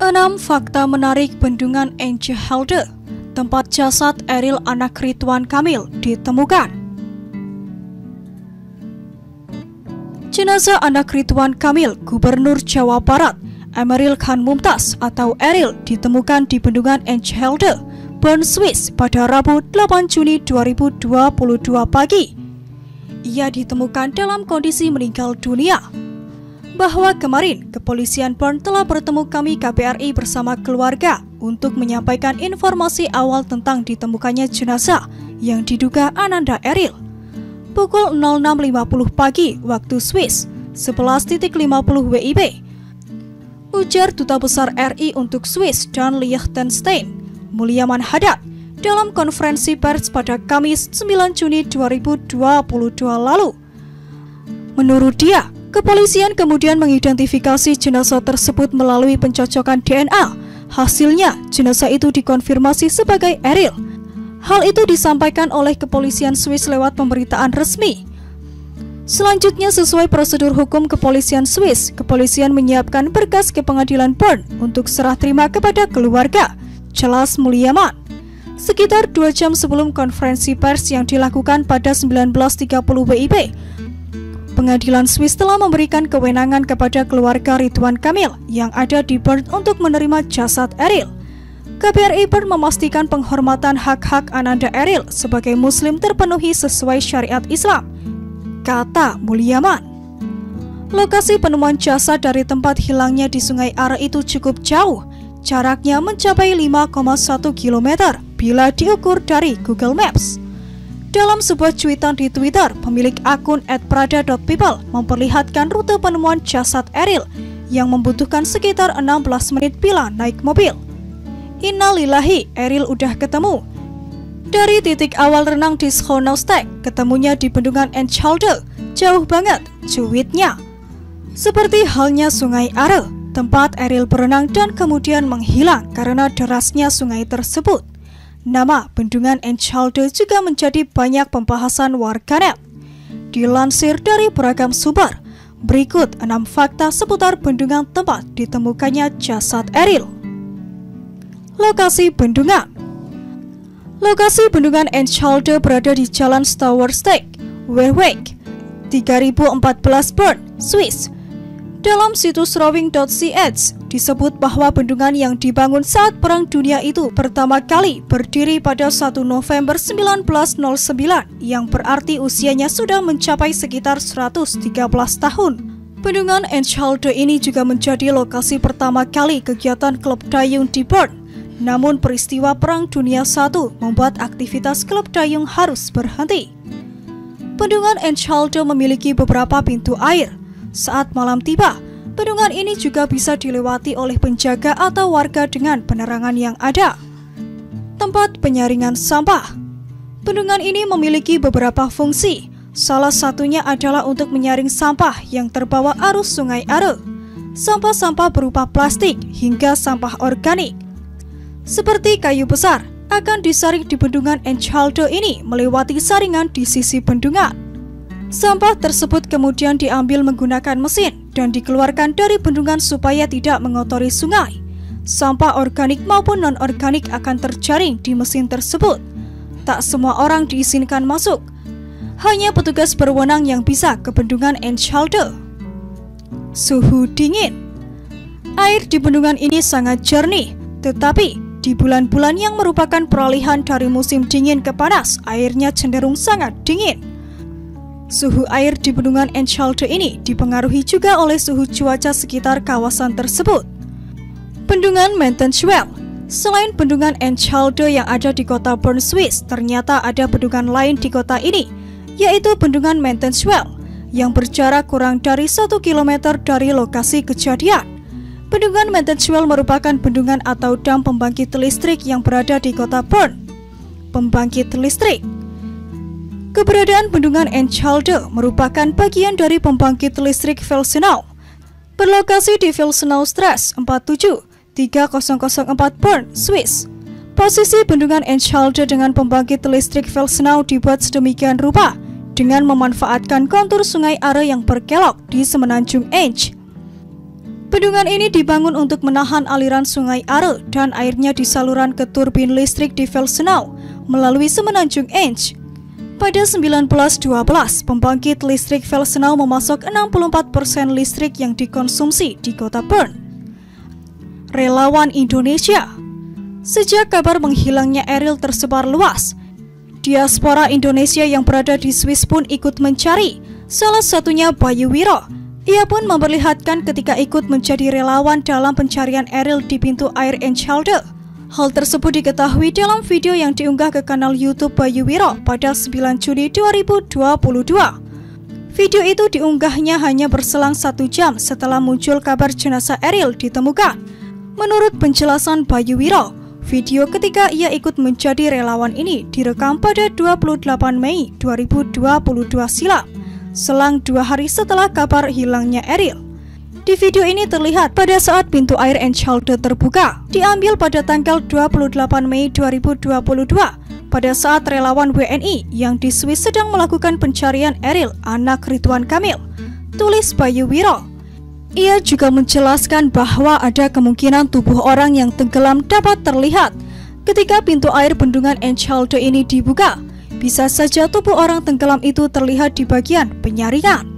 6 fakta menarik Bendungan Enschede, tempat jasad Eril anak Ridwan Kamil ditemukan. Jenazah anak Ridwan Kamil, Gubernur Jawa Barat, Emeril Khan Mumtaz atau Eril ditemukan di Bendungan Enschede, Bern, Swiss pada Rabu 8 Juni 2022 pagi. Ia ditemukan dalam kondisi meninggal dunia. Bahwa kemarin kepolisian Bern telah bertemu kami KBRI bersama keluarga untuk menyampaikan informasi awal tentang ditemukannya jenazah yang diduga Ananda Eril. Pukul 06.50 pagi waktu Swiss, 11.50 WIB. Ujar Duta Besar RI untuk Swiss dan Liechtenstein, Mulyaman Haddad, dalam konferensi pers pada Kamis 9 Juni 2022 lalu. Menurut dia, kepolisian kemudian mengidentifikasi jenazah tersebut melalui pencocokan DNA. Hasilnya, jenazah itu dikonfirmasi sebagai Eril. Hal itu disampaikan oleh kepolisian Swiss lewat pemberitaan resmi. Selanjutnya, sesuai prosedur hukum kepolisian Swiss, kepolisian menyiapkan berkas ke pengadilan Bern untuk serah terima kepada keluarga, jelas Mulyaman. Sekitar 2 jam sebelum konferensi pers yang dilakukan pada 19.30 WIB, Pengadilan Swiss telah memberikan kewenangan kepada keluarga Ridwan Kamil yang ada di Bern untuk menerima jasad Eril. KBRI Bern memastikan penghormatan hak-hak Ananda Eril sebagai Muslim terpenuhi sesuai syariat Islam, kata Mulyaman. Lokasi penemuan jasad dari tempat hilangnya di Sungai Are itu cukup jauh, jaraknya mencapai 5,1 km bila diukur dari Google Maps. Dalam sebuah cuitan di Twitter, pemilik akun @prada.people memperlihatkan rute penemuan jasad Eril yang membutuhkan sekitar 16 menit bila naik mobil. Innalillahi, Eril udah ketemu. Dari titik awal renang di Schoonhoofdstad, ketemunya di Bendungan Enschede, jauh banget, cuitnya. Seperti halnya Sungai Are, tempat Eril berenang dan kemudian menghilang karena derasnya sungai tersebut. Nama Bendungan Enschede juga menjadi banyak pembahasan warganet. Dilansir dari beragam sumber, berikut 6 fakta seputar bendungan tempat ditemukannya jasad Eril. Lokasi bendungan. Lokasi Bendungan Enschede berada di Jalan Stouwersteeg, Weweg, 3014 Bern, Swiss. Dalam situs rowing.ch disebut bahwa bendungan yang dibangun saat Perang Dunia itu pertama kali berdiri pada 1 November 1909 yang berarti usianya sudah mencapai sekitar 113 tahun. Bendungan Enschede ini juga menjadi lokasi pertama kali kegiatan klub dayung di Bern. Namun peristiwa Perang Dunia I membuat aktivitas klub dayung harus berhenti. Bendungan Enschede memiliki beberapa pintu air. Saat malam tiba, bendungan ini juga bisa dilewati oleh penjaga atau warga dengan penerangan yang ada. Tempat penyaringan sampah. Bendungan ini memiliki beberapa fungsi. Salah satunya adalah untuk menyaring sampah yang terbawa arus Sungai Are. Sampah-sampah berupa plastik hingga sampah organik, seperti kayu besar, akan disaring di Bendungan Enschede ini melewati saringan di sisi bendungan. Sampah tersebut kemudian diambil menggunakan mesin dan dikeluarkan dari bendungan supaya tidak mengotori sungai. Sampah organik maupun non-organik akan terjaring di mesin tersebut. Tak semua orang diizinkan masuk. Hanya petugas berwenang yang bisa ke Bendungan Enschede. Suhu dingin. Air di bendungan ini sangat jernih, tetapi di bulan-bulan yang merupakan peralihan dari musim dingin ke panas, airnya cenderung sangat dingin. Suhu air di Bendungan Enschede ini dipengaruhi juga oleh suhu cuaca sekitar kawasan tersebut. Bendungan Maentenswell. Selain Bendungan Enschede yang ada di kota Bern, Swiss, ternyata ada bendungan lain di kota ini, yaitu Bendungan Maentenswell, yang berjarak kurang dari 1 km dari lokasi kejadian. Bendungan Maentenswell merupakan bendungan atau dam pembangkit listrik yang berada di kota Bern. Pembangkit listrik. Keberadaan Bendungan Enschede merupakan bagian dari pembangkit listrik Felsenau, berlokasi di Felsenaustrasse 47 3004 Bern, Swiss. Posisi Bendungan Enschede dengan pembangkit listrik Felsenau dibuat sedemikian rupa dengan memanfaatkan kontur Sungai Are yang berkelok di semenanjung Ensch. Bendungan ini dibangun untuk menahan aliran sungai Are dan airnya disalurkan ke turbin listrik di Felsenau melalui Semenanjung Ensch. Pada 1912, pembangkit listrik Felsenau memasok 64% listrik yang dikonsumsi di kota Bern. Relawan Indonesia. Sejak kabar menghilangnya Eril tersebar luas, diaspora Indonesia yang berada di Swiss pun ikut mencari, salah satunya Bayu Wiro. Ia pun memperlihatkan ketika ikut menjadi relawan dalam pencarian Eril di pintu air Enschede. Hal tersebut diketahui dalam video yang diunggah ke kanal YouTube Bayu Wiro pada 9 Juni 2022. Video itu diunggahnya hanya berselang 1 jam setelah muncul kabar jenazah Eril ditemukan. Menurut penjelasan Bayu Wiro, video ketika ia ikut menjadi relawan ini direkam pada 28 Mei 2022 silam, selang 2 hari setelah kabar hilangnya Eril. Di video ini terlihat pada saat pintu air Enschede terbuka, diambil pada tanggal 28 Mei 2022, pada saat relawan WNI yang di Swiss sedang melakukan pencarian Eril, anak Ridwan Kamil, tulis Bayu Wiro. Ia juga menjelaskan bahwa ada kemungkinan tubuh orang yang tenggelam dapat terlihat ketika pintu air bendungan Enschede ini dibuka. Bisa saja tubuh orang tenggelam itu terlihat di bagian penyaringan.